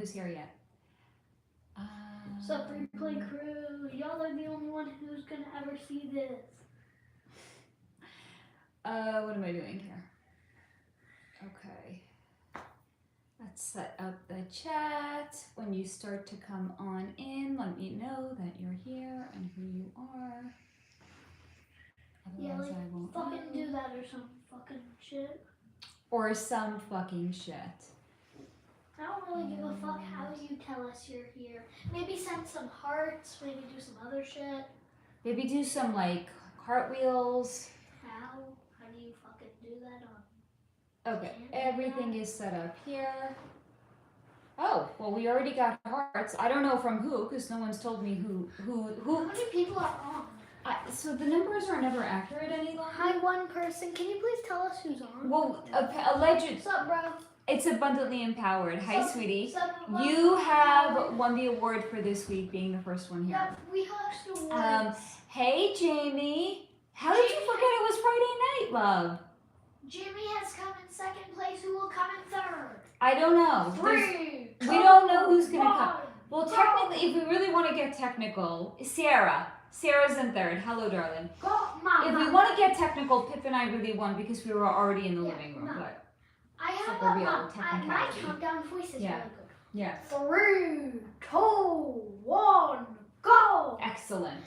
who's here yet. What's up, replay crew? Y'all are the only one who's gonna ever see this. What am I doing here? Okay. Let's set up the chat. When you start to come on in, let me know that you're here and who you are. Yeah, Otherwise, like, I won't fucking know. do that or some fucking shit. Or some fucking shit. I don't really give a fuck how you tell us you're here. Maybe send some hearts, maybe do some other shit. Maybe do some, like, cartwheels. How? How do you fucking do that on? Okay, everything is set up here. Oh, well, we already got hearts. I don't know from who, because no one's told me who. How many people are on? So the numbers are never accurate any longer. Hi, one person. Can you please tell us who's on? Well, alleged. What's up, bro? It's abundantly empowered. Hi, Sup, sweetie. sup, You have won the award for this week, being the first one here. Yep, we host awards. Hey, Jamie. How did you forget it was Friday night, love? Jimmy has come in second place. Who will come in third? I don't know. 3, 2, We don't know who's gonna come. 1. Well, technically, if we really want to get technical, Sarah's in third. Hello, darling. Go, Mama. If we want to get technical, Pip and I really won because we were already in the living room. no. But I have like a real my technicality. countdown voice is Yeah. really good. yeah, 3, 2, 1, go. excellent.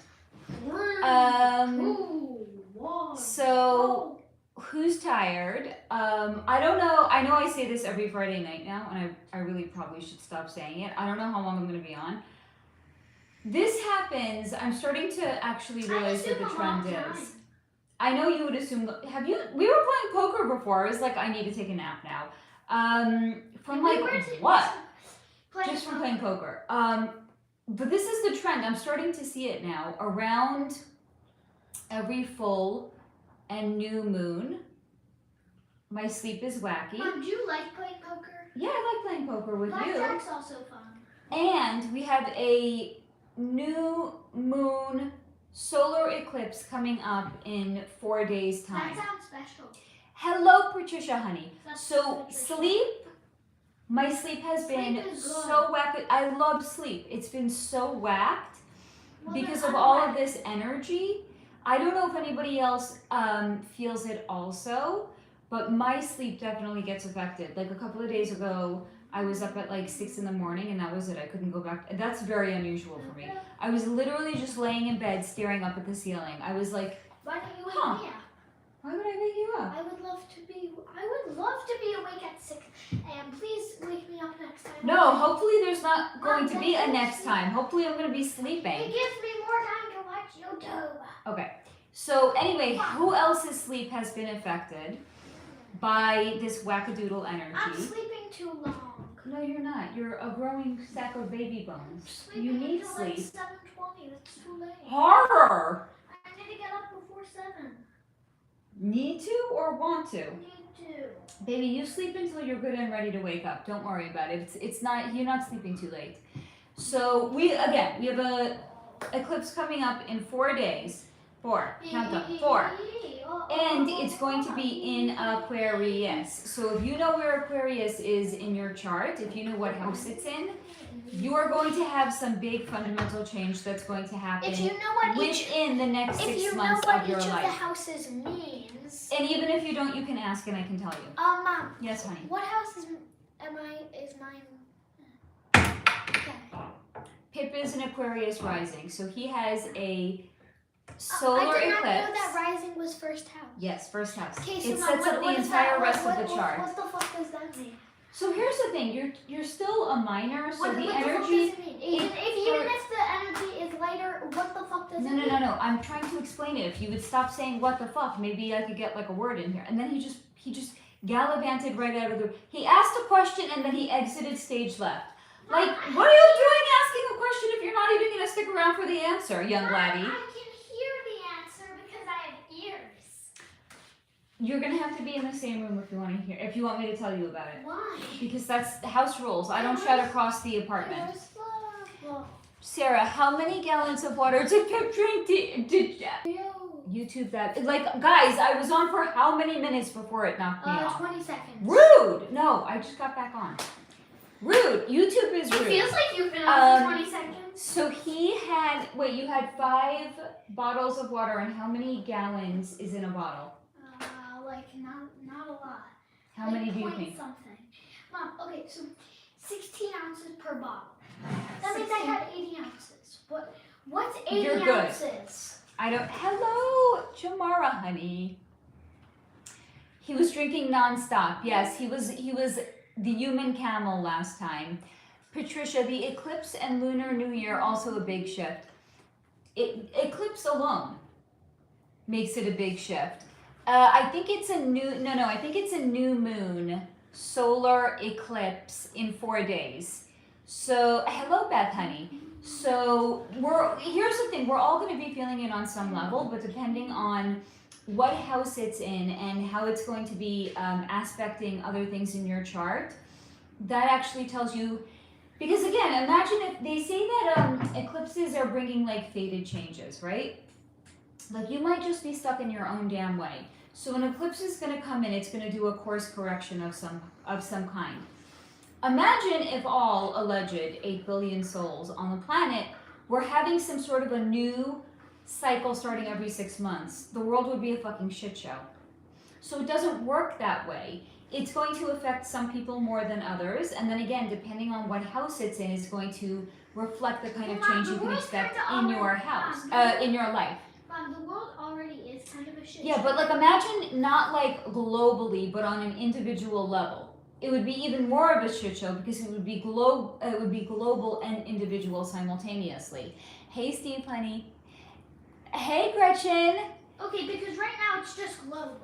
3, Um, 2, 1. So who's tired? I don't know. I know I say this every Friday night now, and I really probably should stop saying it. I don't know how long I'm going to be on. This happens. I'm starting to actually realize what the trend is. I know you would assume. Have you? We were playing poker before. I was like, I need to take a nap now. From like what? Just from playing poker. But this is the trend. I'm starting to see it now. Around every full and new moon, my sleep is wacky. Mom, do you like playing poker? Yeah, I like playing poker with you. Blackjack's also fun. And we have a new moon solar eclipse coming up in 4 days' time. That sounds special. Hello, Patricia, honey. That's So Patricia. my sleep has been Sleep is good. so whacked. I love sleep. It's been so whacked Well, because then of all of unwhack. this energy. I don't know if anybody else feels it also, but my sleep definitely gets affected. Like a couple of days ago, I was up at like 6 in the morning and that was it. I couldn't go back. That's very unusual for me. I was literally just laying in bed staring up at the ceiling. I was like, Why don't you wake Huh. me up? why would I wake you up? I would love to be awake at 6 a.m. Please wake me up next time. No, hopefully there's not going to be a next time. Hopefully I'm going to be It sleeping. gives me more time to watch YouTube. Okay. So anyway, who else's sleep has been affected by this wackadoodle I'm energy? sleeping too long. No, you're not. You're a growing sack of baby bones. Sleeping You need until like sleep. 7:20. That's too late. Horror! I need to get up before 7. Need to or want to? Need to. Baby, you sleep until you're good and ready to wake up. Don't worry about it. It's not, you're not sleeping too late. So we have a eclipse coming up in 4 days. 4. Count up. 4. And it's going to be in Aquarius. So if you know where Aquarius is in your chart, if you know what house it's in, you are going to have some big fundamental change that's going to happen If you know what each, within the next if 6 you know months what of each your of the life. houses means. And even if you don't, you can ask and I can tell you. Mom. Yes, honey. What house is mine? Okay. Pip is an Aquarius rising, so he has a solar I did not eclipse. know that rising was first house. Yes, first house. Okay, so It Mom, sets up the what is entire that? rest what, of the chart. What the fuck does that mean? So here's the thing, you're still a minor, so What the the fuck energy. does it mean? Even if the energy is lighter, what the fuck does it mean? No. I'm trying to explain it. If you would stop saying what the fuck, maybe I could get like a word in here. And then he just gallivanted right out of the. He asked a question and then he exited stage left. Like, what are you doing asking a question if you're not even gonna stick around for the answer, young laddie? I can hear the answer because I have ears. You're gonna have to be in the same room if you want to hear. If you want me to tell you about it. Why? Because that's the house rules. I don't shout across the apartment. Well, Sarah, how many gallons of water did Pip drink? Did YouTube that? Like, guys, I was on for how many minutes before it knocked me off? 20 seconds. Rude! No, I just got back on. Rude. YouTube is rude. It feels like you've been on for 20 seconds. So he had, wait, you had 5 bottles of water, and how many gallons is in a bottle? Like not a lot. How like many do you think? Something. Mom, okay, so 16 ounces per bottle. That means I had 80 ounces. What's 80 You're good. ounces? I don't, hello, Jamara, honey. He was drinking nonstop. Yes, he was the human camel last time. Patricia, the eclipse and Lunar New Year, also a big shift. Eclipse alone makes it a big shift. I think it's a I think it's a new moon solar eclipse in 4 days. So, hello, Beth, honey. So, here's the thing. We're all going to be feeling it on some level, but depending on what house it's in and how it's going to be aspecting other things in your chart, that actually tells you. Because again, imagine if they say that eclipses are bringing like fated changes, right? Like you might just be stuck in your own damn way. So an eclipse is going to come in, it's going to do a course correction of some kind. Imagine if all alleged 8 billion souls on the planet were having some sort of a new cycle starting every 6 months. The world would be a fucking shit show. So it doesn't work that way. It's going to affect some people more than others, and then again, depending on what house it's in, is going to reflect the kind of change you can expect in your house, in your life. Mom, the world already is kind of a shit Yeah, show. but like imagine not like globally, but on an individual level. It would be even more of a shit show because it would be global and individual simultaneously. Hey, Steve, honey. Hey, Gretchen. Okay, because right now it's just global.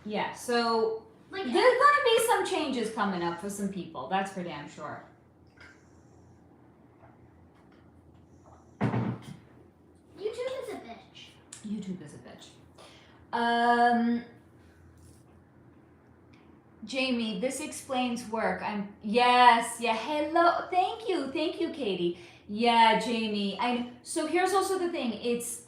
Yeah, so. Like, There's gonna be some changes coming up for some people, that's for damn sure. YouTube is a bitch. YouTube is a bitch. Jamie, this explains work. Hello, thank you, Katie. Yeah, Jamie, so here's also the thing, it's,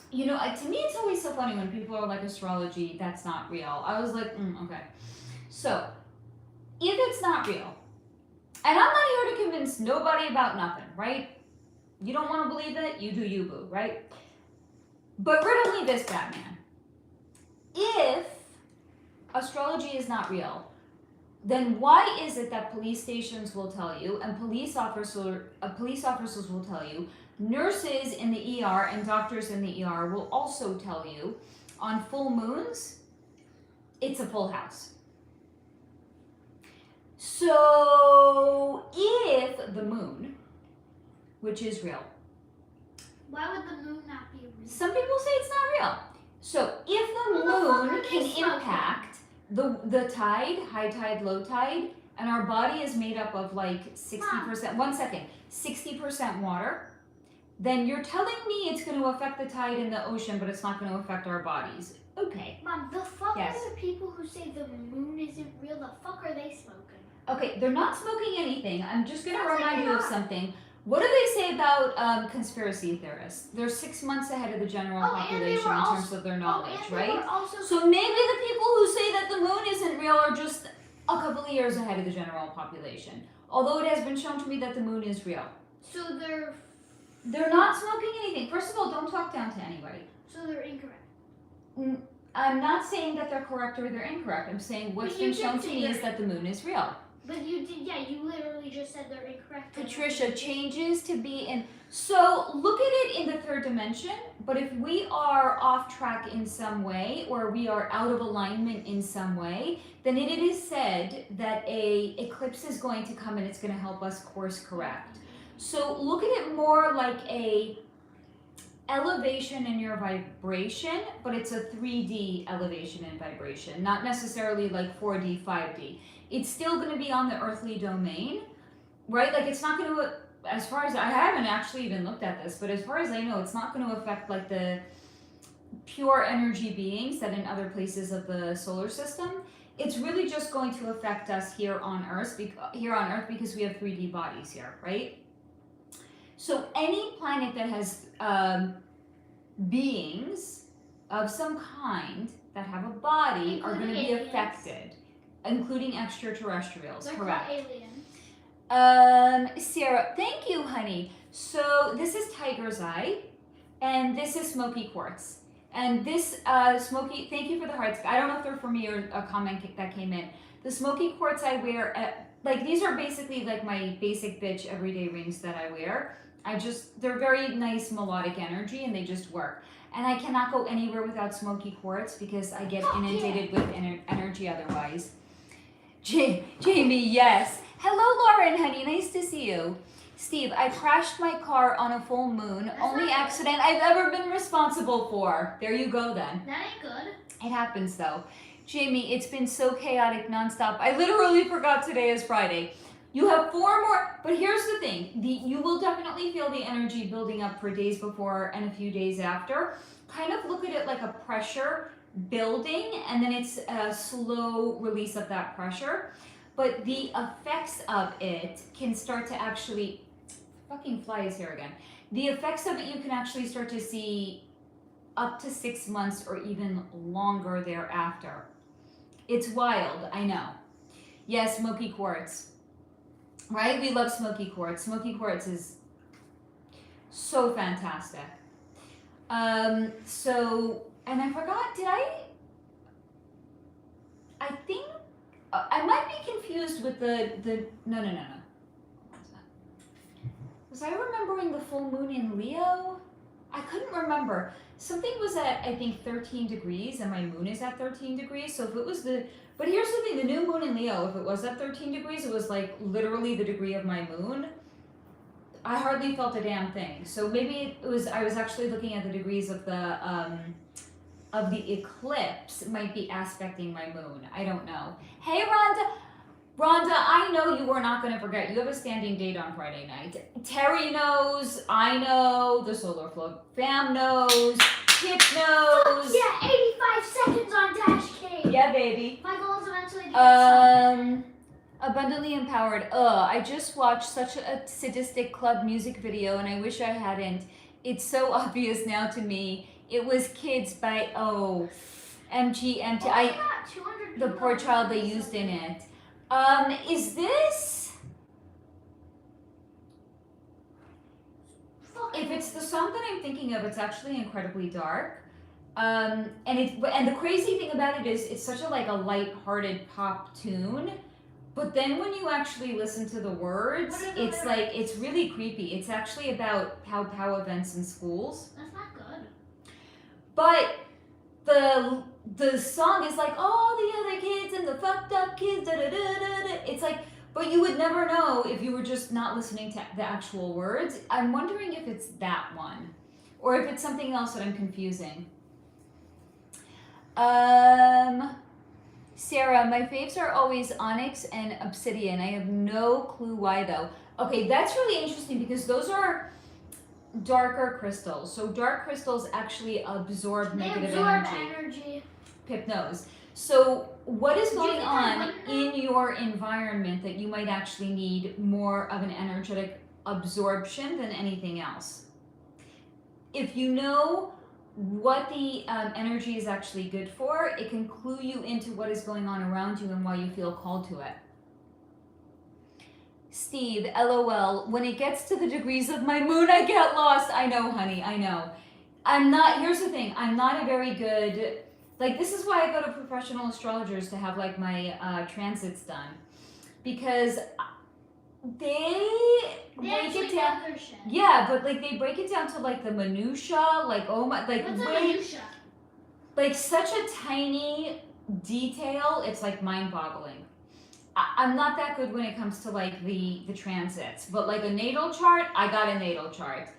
you know, to me it's always so funny when people are like, astrology, that's not real. I was like, okay. So, if it's not real, and I'm not here to convince nobody about nothing, right? You don't want to believe it, you do you, boo, right? But riddle me this, Batman. If astrology is not real, then why is it that police stations will tell you, and police officers will tell you, nurses in the ER and doctors in the ER will also tell you, on full moons, it's a full house. So, if the moon, which is real. Why would the moon not be real? Some people say it's not real. So, if the moon can impact the tide, high tide, low tide, and our body is made up of like 60%, 60% water, then you're telling me it's going to affect the tide in the ocean, but it's not going to affect our bodies. Okay. Mom, the fuck Yes. are the people who say the moon isn't real? The fuck are they smoking? Okay, they're not smoking anything. I'm just going to Sounds like remind you they of are. something. What do they say about conspiracy theorists? They're 6 months ahead of the general population in terms of their knowledge, right? So maybe the people who say that the moon isn't real are just a couple of years ahead of the general population. Although it has been shown to me that the moon is real. So they're They're not smoking anything. First of all, don't talk down to anybody. So they're incorrect. I'm not saying that they're correct or they're incorrect. I'm saying what's But you been shown did to say me is they're- that the moon is real. But you did, yeah, you literally just said they're incorrect. Patricia, changes to be in. So look at it in the third dimension, but if we are off track in some way or we are out of alignment in some way, then it is said that a eclipse is going to come and it's going to help us course correct. So look at it more like a elevation in your vibration, but it's a 3D elevation and vibration, not necessarily like 4D, 5D. It's still going to be on the earthly domain, right? Like it's not going to, as far as I haven't actually even looked at this, but as far as I know, it's not going to affect like the pure energy beings that in other places of the solar system. It's really just going to affect us here on Earth because we have 3D bodies here, right? So any planet that has beings of some kind that have a body are going to be Including aliens. affected, including extraterrestrials, They're correct? called aliens. Sarah, thank you, honey. So this is Tiger's Eye, and this is Smoky Quartz. And this Smoky, thank you for the hearts. I don't know if they're for me or a comment that came in. The Smoky Quartz I wear, like these are basically like my basic bitch everyday rings that I wear. They're very nice melodic energy and they just work. And I cannot go anywhere without Smoky Quartz because I get inundated with energy otherwise. Jamie, yes. Hello, Lauren, honey. Nice to see you. Steve, I crashed my car on a full moon. Only accident I've ever been responsible for. There you go, then. That ain't good. It happens, though. Jamie, it's been so chaotic nonstop. I literally forgot today is Friday. You have 4 more, but here's the thing. You will definitely feel the energy building up for days before and a few days after. Kind of look at it like a pressure building, and then it's a slow release of that pressure. But the effects of it can start to actually, fucking fly is here again. The effects of it you can actually start to see up to 6 months or even longer thereafter. It's wild, I know. Yes, Smoky Quartz. Right? We love Smoky Quartz. Smoky Quartz is so fantastic. And I forgot, I think, I might be confused with no. Was I remembering the full moon in Leo? I couldn't remember. Something was at, I think, 13 degrees, and my moon is at 13 degrees. So if it was but here's the thing, the new moon in Leo, if it was at 13 degrees, it was like literally the degree of my moon. I hardly felt a damn thing. So maybe I was actually looking at the degrees of the eclipse might be aspecting my moon. I don't know. Hey, Rhonda. Rhonda, I know you are not going to forget. You have a standing date on Friday night. Terry knows. I know. The Solar Flow fam knows. Kip knows. Yeah, 85 seconds on Dash Cake. Yeah, baby. My goal is eventually to get something. Abundantly empowered. I just watched such a sadistic club music video and I wish I hadn't. It's so obvious now to me. It was Kids by MGMT. The poor child they used in it. Is this? If it's the song that I'm thinking of, it's actually incredibly dark. And the crazy thing about it is it's such a light-hearted pop tune. But then when you actually listen to the words, it's like, it's really creepy. It's actually about pow events in schools. That's not good. But the song is like, all the other kids and the fucked up kids, da da da da da. It's like, but you would never know if you were just not listening to the actual words. I'm wondering if it's that one, or if it's something else that I'm confusing. Sarah, my faves are always onyx and obsidian. I have no clue why though. Okay, that's really interesting because those are darker crystals. So dark crystals actually absorb negative energy. Pip knows. So what is going on in your environment that you might actually need more of an energetic absorption than anything else? If you know what the energy is actually good for, it can clue you into what is going on around you and why you feel called to it. Steve, LOL, when it gets to the degrees of my moon, I get lost. I know, honey, I know. Here's the thing, I'm not a very good, this is why I go to professional astrologers to have my transits done. Because they break it down. Yeah, but they break it down to the minutia, oh my, what's a minutia? Such a tiny detail, it's mind-boggling. I'm not that good when it comes to the transits, but a natal chart, I got a natal chart.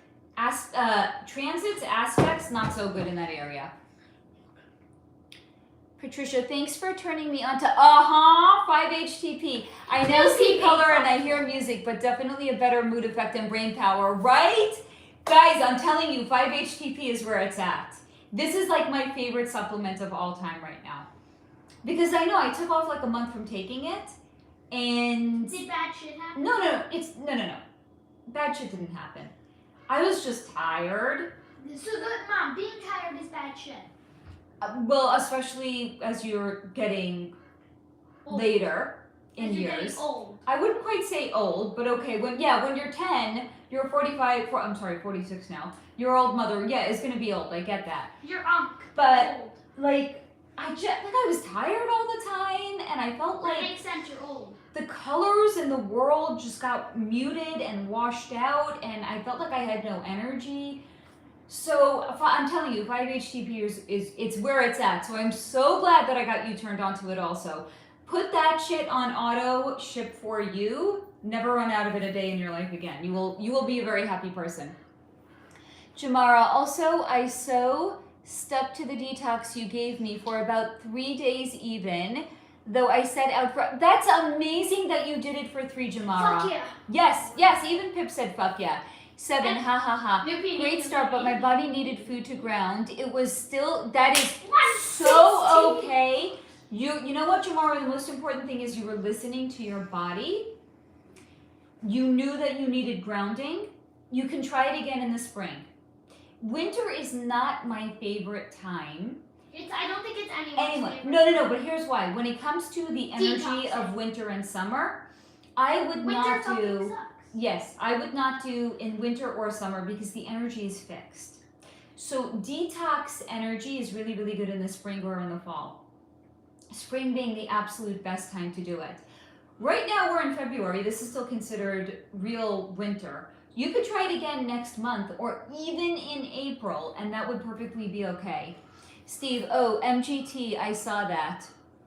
Transits, aspects, not so good in that area. Patricia, thanks for turning me on to 5-HTP. I now see color and I hear music, but definitely a better mood effect and brain power, right? Guys, I'm telling you, 5-HTP is where it's at. This is my favorite supplement of all time right now. Because I know I took off a month from taking it, and... Did bad shit happen? No. Bad shit didn't happen. I was just tired. So good, Mom, being tired is bad shit. Well, especially as you're getting later in You're years. getting old. I wouldn't quite say old, but okay. When you're 10, you're 45. I'm sorry, 46 now. Your old mother, is gonna be old. I get that. You're But old. like, I was tired all the time, and I felt That like makes sense. You're old. the colors in the world just got muted and washed out, and I felt like I had no energy. So I'm telling you, 5-HTP is it's where it's at. So I'm so glad that I got you turned onto it also. Put that shit on auto ship for you. Never run out of it a day in your life again. You will be a very happy person. Jamara, also I stuck to the detox you gave me for about 3 days even, though I set out for, that's amazing that you did it for 3, Jamara. Fuck yeah. Yes, even Pip said fuck yeah. 7, And ha ha ha. Great start, but my body needed food to ground. It was still, that is so okay. You know what, Jamara, the most important thing is you were listening to your body. You knew that you needed grounding. You can try it again in the spring. Winter is not my favorite time. I don't think it's anyone's favorite. No, but here's why. When it comes to the energy of winter and summer, I would not do, I would not do in winter or summer because the energy is fixed. So detox energy is really, really good in the spring or in the fall. Spring being the absolute best time to do it. Right now we're in February. This is still considered real winter. You could try it again next month or even in April, and that would perfectly be okay. Steve, MGT, I saw that.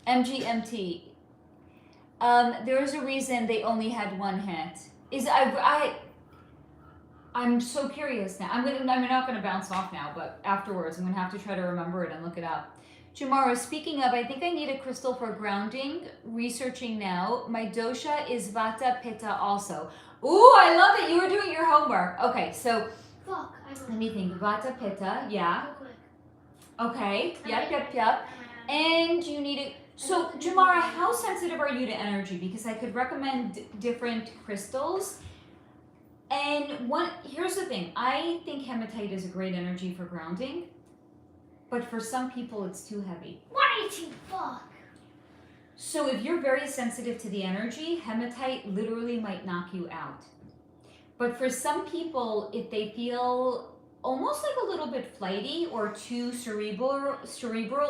MGMT. There's a reason they only had 1 hit. I'm so curious now. I'm not gonna bounce off now, but afterwards I'm gonna have to try to remember it and look it up. Jamara, speaking of, I think I need a crystal for grounding. Researching now. My dosha is Vata Pitta also. Ooh, I love it. You were doing your homework. Okay, so let me think. Vata Pitta, yeah. Real quick. Okay, yep. And you need it. So, Jamara, how sensitive are you to energy? Because I could recommend different crystals. And here's the thing. I think hematite is a great energy for grounding. But for some people, it's too heavy. Fuck. So if you're very sensitive to the energy, hematite literally might knock you out. But for some people, if they feel almost like a little bit flighty or too cerebral,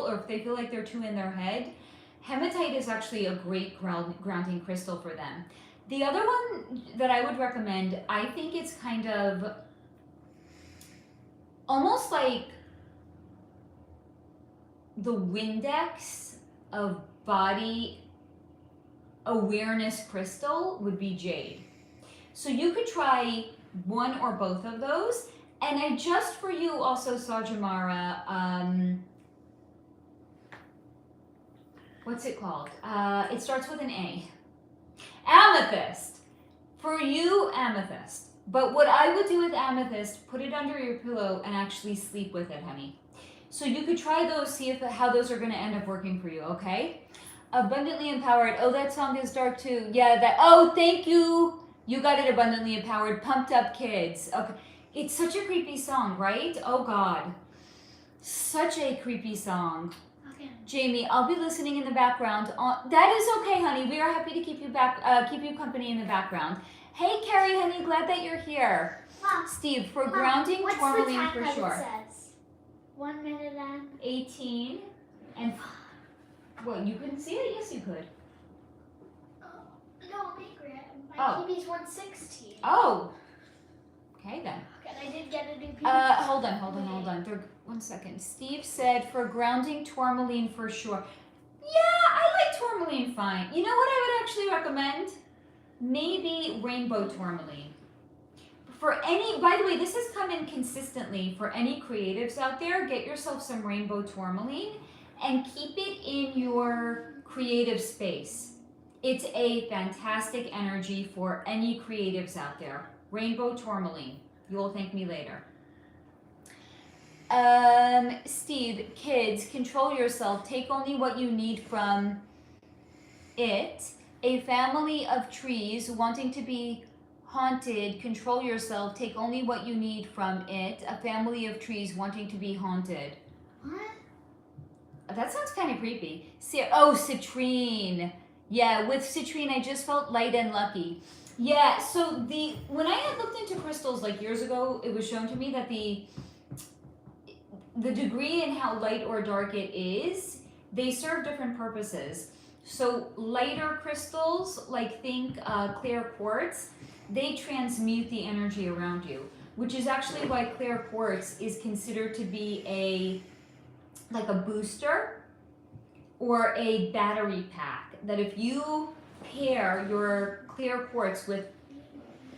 or if they feel like they're too in their head, hematite is actually a great grounding crystal for them. The other one that I would recommend, I think it's kind of almost like the Windex of body awareness crystal would be jade. So you could try one or both of those. And I just for you also saw, Jamara, what's it called? It starts with an A. Amethyst. For you, amethyst. But what I would do with amethyst, put it under your pillow and actually sleep with it, honey. So you could try those, see how those are going to end up working for you, okay? Abundantly Empowered. Oh, that song is dark too. Yeah, thank you. You got it, Abundantly Empowered. Pumped Up Kids. Okay. It's such a creepy song, right? Oh, God. Such a creepy song. Okay. Jamie, I'll be listening in the background. That is okay, honey. We are happy to keep you company in the background. Hey, Carrie, honey, glad that you're here. Mom, Steve, for grounding, tourmaline for sure. It says? 1 minute and 18 and well, you couldn't see it? Yes, you could. No, I'm angry. My TV's 116. Oh. Okay then. And I did get a new TV. Hold on. 1 second. Steve said for grounding, tourmaline for sure. Yeah, I like tourmaline fine. You know what I would actually recommend? Maybe rainbow tourmaline. By the way, this has come in consistently for any creatives out there. Get yourself some rainbow tourmaline and keep it in your creative space. It's a fantastic energy for any creatives out there. Rainbow tourmaline. You will thank me later. Steve, kids, control yourself. Take only what you need from it. A family of trees wanting to be haunted, control yourself, take only what you need from it. A family of trees wanting to be haunted. What? That sounds kind of creepy. Citrine. Yeah, with citrine, I just felt light and lucky. Yeah, so when I had looked into crystals like years ago, it was shown to me that the degree and how light or dark it is, they serve different purposes. So lighter crystals, like think clear quartz, they transmute the energy around you, which is actually why clear quartz is considered to be like a booster or a battery pack. That if you pair your clear quartz with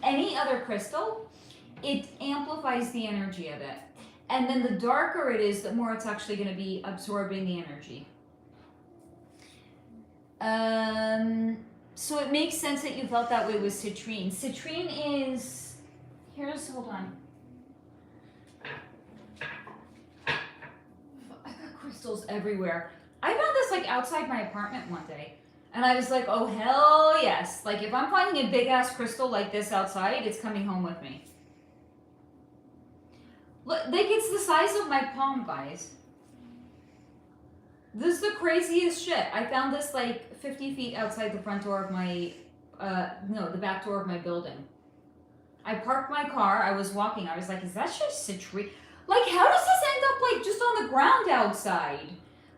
any other crystal, it amplifies the energy of it. And then the darker it is, the more it's actually going to be absorbing the energy. So it makes sense that you felt that way with citrine. Citrine is, hold on. I got crystals everywhere. I found this like outside my apartment one day. And I was like, oh hell yes. Like if I'm finding a big ass crystal like this outside, it's coming home with me. Look, like it's the size of my palm, guys. This is the craziest shit. I found this like 50 feet outside the front door of my, the back door of my building. I parked my car, I was walking, I was like, is that just citrine? Like how does this end up like just on the ground outside?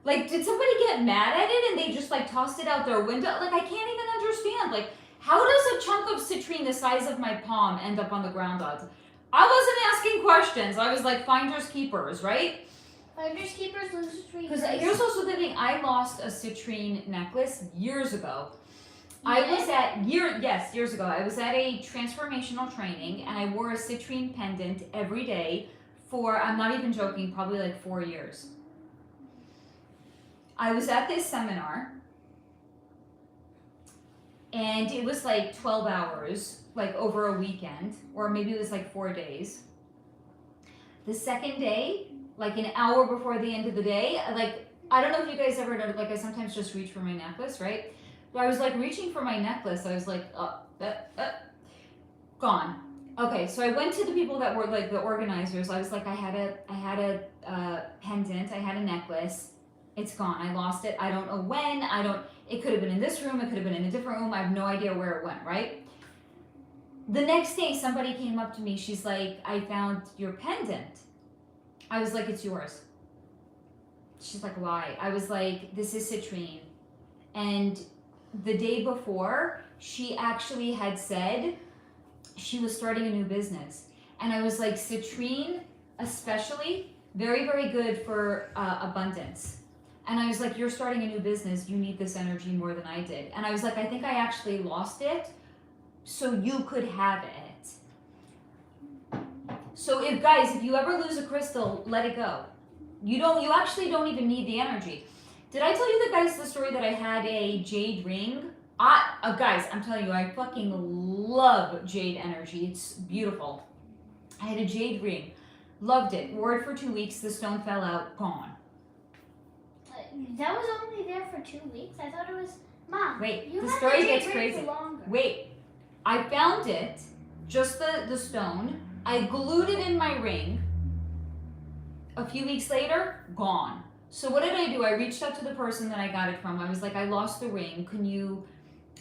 Like did somebody get mad at it and they just like tossed it out their window? Like I can't even understand. Like how does a chunk of citrine the size of my palm end up on the ground outside? I wasn't asking questions. I was like finders keepers, right? Finders keepers lose citrine. Because here's also the thing. I lost a citrine necklace years ago. Years ago. I was at a transformational training and I wore a citrine pendant every day for, I'm not even joking, probably like 4 years. I was at this seminar and it was like 12 hours, like over a weekend, or maybe it was like 4 days. The second day, like an hour before the end of the day, like, I don't know if you guys ever know, like I sometimes just reach for my necklace, right? But I was like reaching for my necklace, I was like, gone. Okay, so I went to the people that were like the organizers. I was like, I had a pendant, I had a necklace. It's gone. I lost it. I don't know when. It could have been in this room. It could have been in a different room. I have no idea where it went, right? The next day, somebody came up to me. She's like, I found your pendant. I was like, it's yours. She's like, why? I was like, this is citrine. And the day before, she actually had said she was starting a new business. And I was like, citrine, especially, very, very good for abundance. And I was like, you're starting a new business. You need this energy more than I did. And I was like, I think I actually lost it so you could have it. So if you ever lose a crystal, let it go. You actually don't even need the energy. Did I tell you the story that I had a jade ring? Guys, I'm telling you, I fucking love jade energy. It's beautiful. I had a jade ring. Loved it. Wore it for 2 weeks. The stone fell out. Gone. That was only there for 2 weeks? I thought it was... Mom, wait, you the had story the jade gets ring crazy. for longer. Wait, I found it, just the stone. I glued it in my ring. A few weeks later, gone. So what did I do? I reached out to the person that I got it from. I was like, I lost the ring.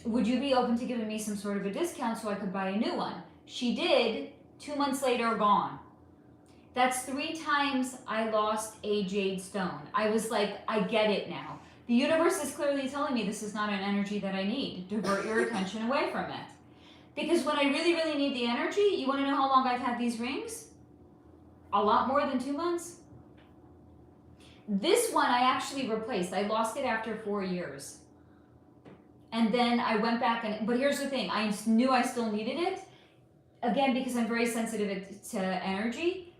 Would you be open to giving me some sort of a discount so I could buy a new one? She did. 2 months later, gone. That's 3 times I lost a jade stone. I was like, I get it now. The universe is clearly telling me this is not an energy that I need. Divert your attention away from it. Because when I really, really need the energy, you want to know how long I've had these rings? A lot more than 2 months. This one I actually replaced. I lost it after 4 years. And then I went back but here's the thing. I knew I still needed it. Again, because I'm very sensitive to energy.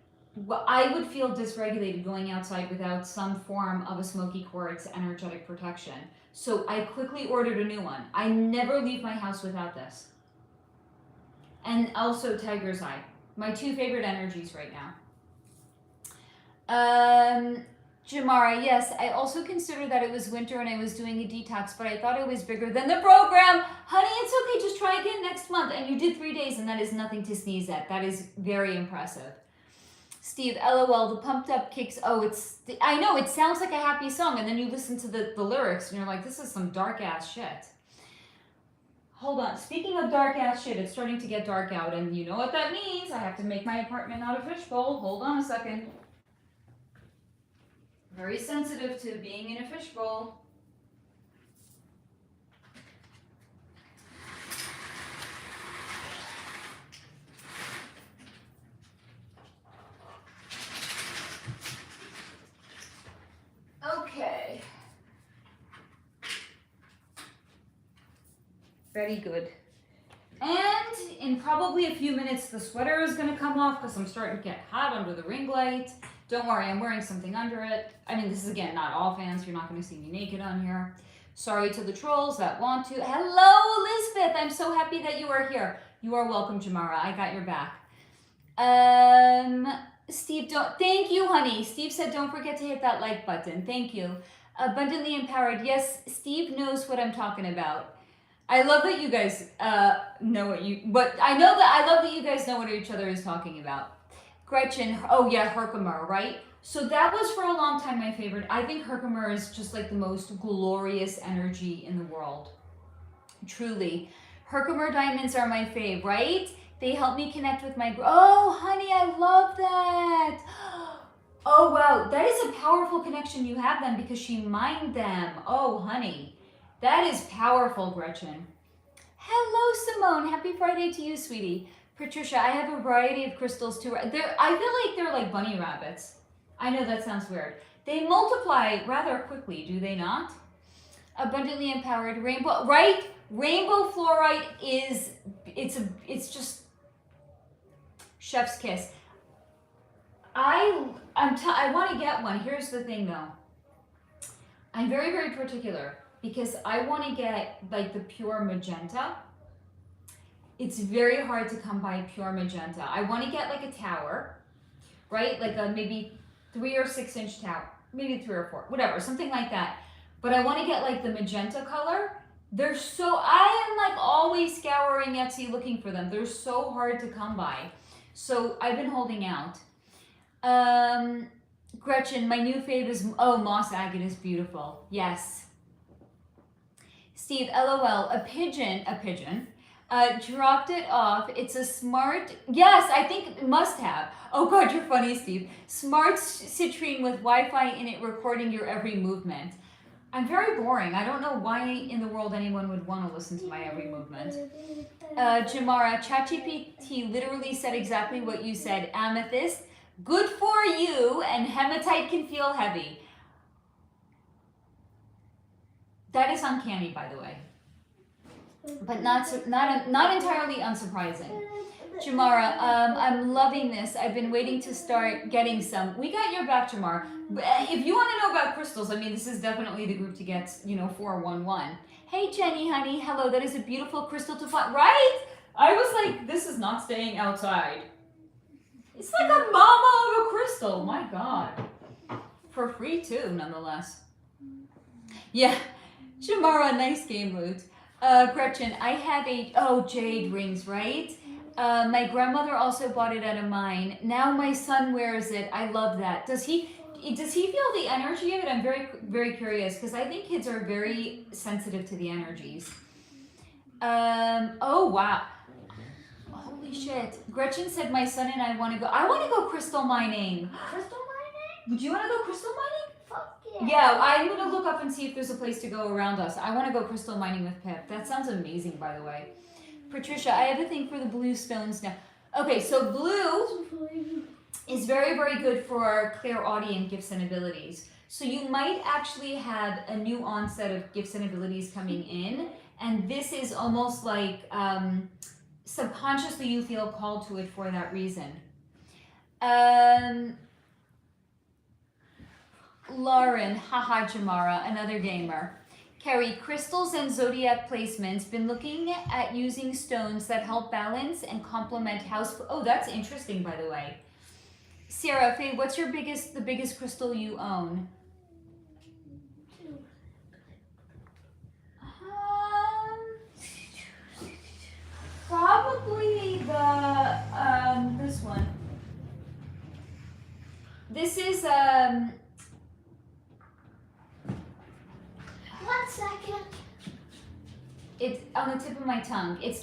I would feel dysregulated going outside without some form of a smoky quartz energetic protection. So I quickly ordered a new one. I never leave my house without this. And also tiger's eye. My 2 favorite energies right now. Jamara, yes, I also considered that it was winter and I was doing a detox, but I thought it was bigger than the program. Honey, it's okay. Just try again next month. And you did 3 days, and that is nothing to sneeze at. That is very impressive. Steve, LOL, the pumped up kicks. I know, it sounds like a happy song, and then you listen to the lyrics, and you're like, this is some dark ass shit. Hold on. Speaking of dark ass shit, it's starting to get dark out, and you know what that means. I have to make my apartment not a fishbowl. Hold on a second. Very sensitive to being in a fishbowl. Okay. Very good. And in probably a few minutes, the sweater is going to come off because I'm starting to get hot under the ring light. Don't worry, I'm wearing something under it. I mean, this is, again, not all fans. You're not going to see me naked on here. Sorry to the trolls that want to. Hello, Elizabeth. I'm so happy that you are here. You are welcome, Jamara. I got your back. Steve, don't. Thank you, honey. Steve said, don't forget to hit that like button. Thank you. Abundantly empowered. Yes, Steve knows what I'm talking about. I love that you guys know what you. But I love that you guys know what each other is talking about. Gretchen. Oh yeah, Herkimer, right? So that was for a long time my favorite. I think Herkimer is just like the most glorious energy in the world. Truly. Herkimer diamonds are my fave, right? They help me connect with my... Oh, honey, I love that. Oh, wow. That is a powerful connection you have then because she mined them. Oh, honey. That is powerful, Gretchen. Hello, Simone. Happy Friday to you, sweetie. Patricia, I have a variety of crystals too. I feel like they're like bunny rabbits. I know that sounds weird. They multiply rather quickly, do they not? Abundantly empowered rainbow, right? Rainbow fluorite is, it's just chef's kiss. I want to get one. Here's the thing though. I'm very, very particular because I want to get like the pure magenta. It's very hard to come by pure magenta. I want to get like a tower, right? Like a maybe 3 or 6 inch tower, maybe 3 or 4, whatever, something like that. But I want to get like the magenta color. I am like always scouring Etsy looking for them. They're so hard to come by. So I've been holding out. Gretchen, my new fave is, oh, moss agate is beautiful. Yes. Steve, LOL, a pigeon, dropped it off. It's a smart, yes, I think it must have. Oh God, you're funny, Steve. Smart citrine with Wi-Fi in it recording your every movement. I'm very boring. I don't know why in the world anyone would want to listen to my every movement. Jamara, ChatGPT literally said exactly what you said. Amethyst, good for you, and hematite can feel heavy. That is uncanny, by the way, but not entirely unsurprising. Jamara, I'm loving this. I've been waiting to start getting some. We got your back, Jamara. If you want to know about crystals, I mean, this is definitely the group to get, 411. Hey, Jenny, honey. Hello. That is a beautiful crystal to find. Right? I was like, this is not staying outside. It's like a mama of a crystal. My God. For free, too, nonetheless. Yeah. Jamara, nice game, Loot. Gretchen, I have jade rings, right? My grandmother also bought it out of mine. Now my son wears it. I love that. Does he feel the energy of it? I'm very, very curious because I think kids are very sensitive to the energies. Oh, wow. Holy shit. Gretchen said my son and I want to go crystal mining. Crystal mining? Do you want to go crystal mining? Fuck yeah. Yeah, I'm going to look up and see if there's a place to go around us. I want to go crystal mining with Pip. That sounds amazing, by the way. Patricia, I have a thing for the blue stones now. Okay, so blue is very, very good for clairaudient gifts and abilities. So you might actually have a new onset of gifts and abilities coming in. And this is almost like subconsciously you feel called to it for that reason. Lauren, haha, Jamara, another gamer. Carrie, crystals and zodiac placements. Been looking at using stones that help balance and complement house. Oh, that's interesting, by the way. Sarah, Faye, what's the biggest crystal you own? Probably this one. This is 1 second. It's on the tip of my tongue. It's